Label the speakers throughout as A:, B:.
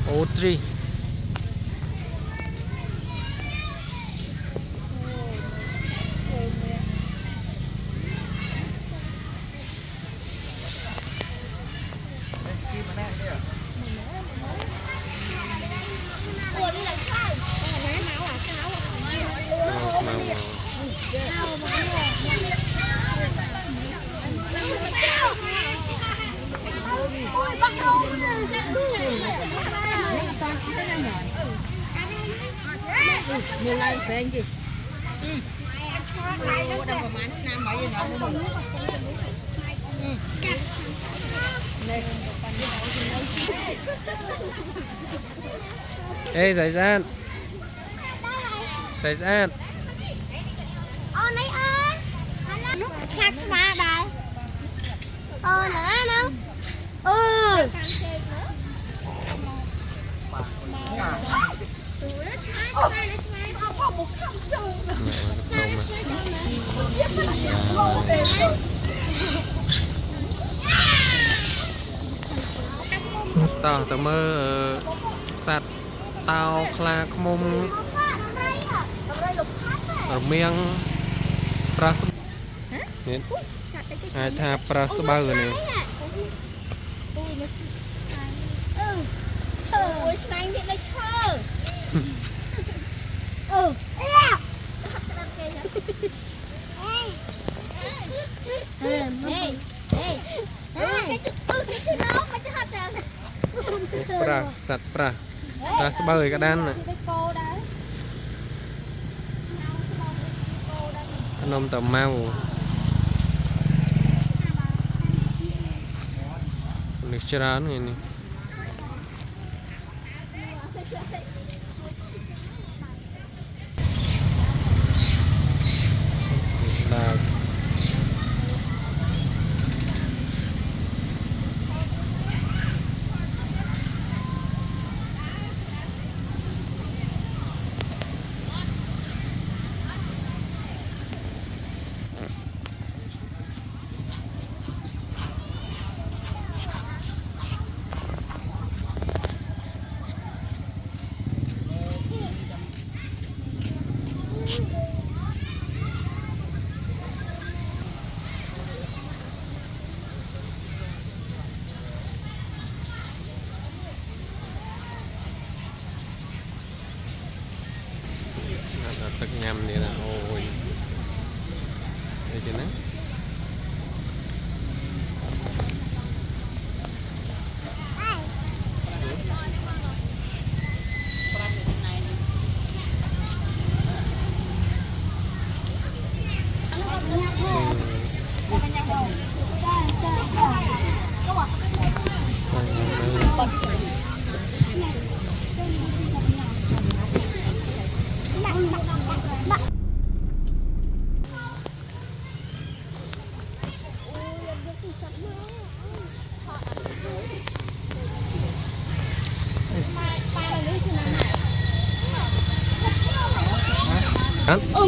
A: ô tri
B: nhiều lần xem kì đangประมาณnăm mấy giờ nữa
A: ê giải gian giải gian
C: ôn ấy ơi lúc khác mà đây nữa đâu
A: tao tao mơ sạt tao khla mông ở miệng pras nè ai tha pras bao rồi nè pra sạt pra pras bao cái đan này nôm tầm mau được chưa ăn này nè là tức nhầm vậy là ôi đây chứ nè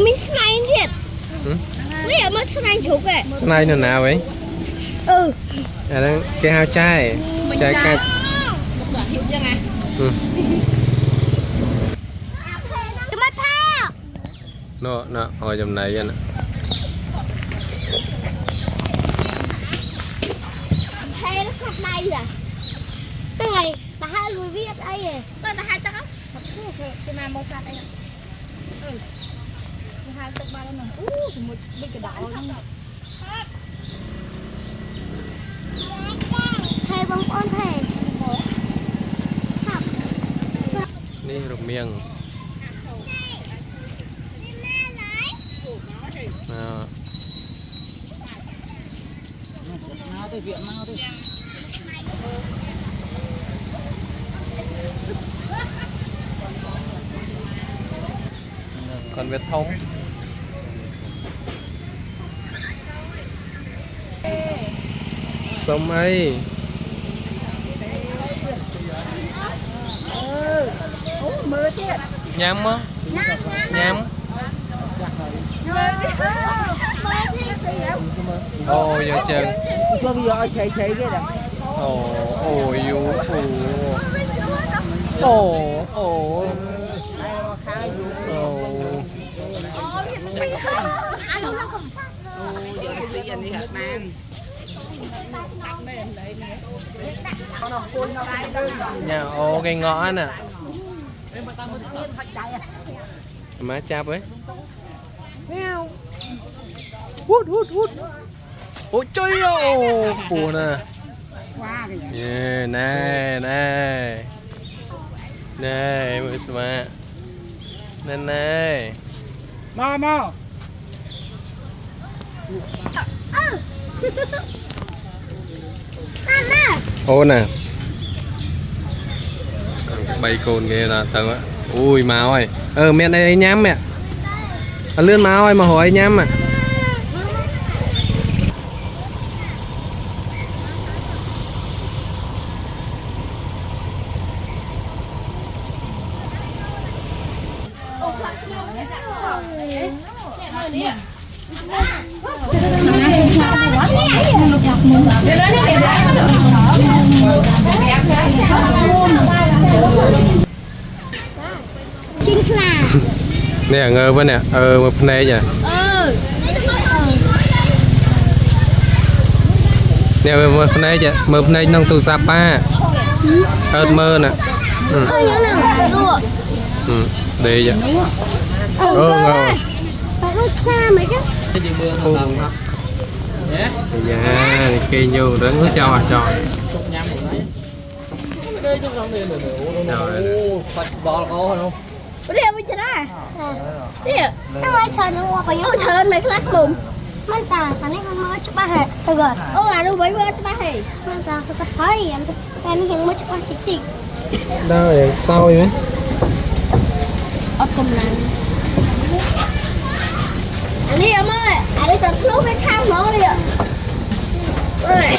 C: mình này thiệt mấy ở mất này chụp kìa
A: này nữa nào ấy cái hao chai chai cay
C: cái mất tha
A: nó hồi trong này vậy nè
C: hay nó khắp này rồi cái này ta hai lùi viết đây rồi ta hai tao cái mà một sạch đây hai tao ba lần thì một bên cái đảo thầy bông ôn thầy
A: นี่รวมเมียงcòn Việt Thông sông ấy nhắm á nhắm ô giờ chừng
B: cho bây giờ chạy cái đó
A: ồ ồ yêu ồ ồ ồ nhà ô cái ngõ nè má chạp ấy hút hút hút ôi chơi ô buồn à yeah, này này này mới mà này này
B: mau
A: ô nè bay cồn ghê là tao á ui máu ơi mẹ này nhám mẹ lươn máu ơi mà hỏi nhám à
C: chính là
A: nè ngơ với nè một này nhỉ nè một này chứ một này nông tu sapa mơ nè đây vậy
C: phải đốt xa mấy cái
A: dạ cây nhiều đến nước cho cho
C: Dia macam mana? Dia, tao ai chơi nó qua bao nhiêu chơi mấy classroom. Mình ta, thằng này con mới chụp bài, rồi. Anh mới chụp bài. Mình ta sẽ tập thấy, anh hiện mới chụp bài tích.
A: Đâu vậy? Sao vậy?
C: Ở cùng là. Anh đi em ơi, anh đi tập lúc với khao nó đi ạ. Ơi.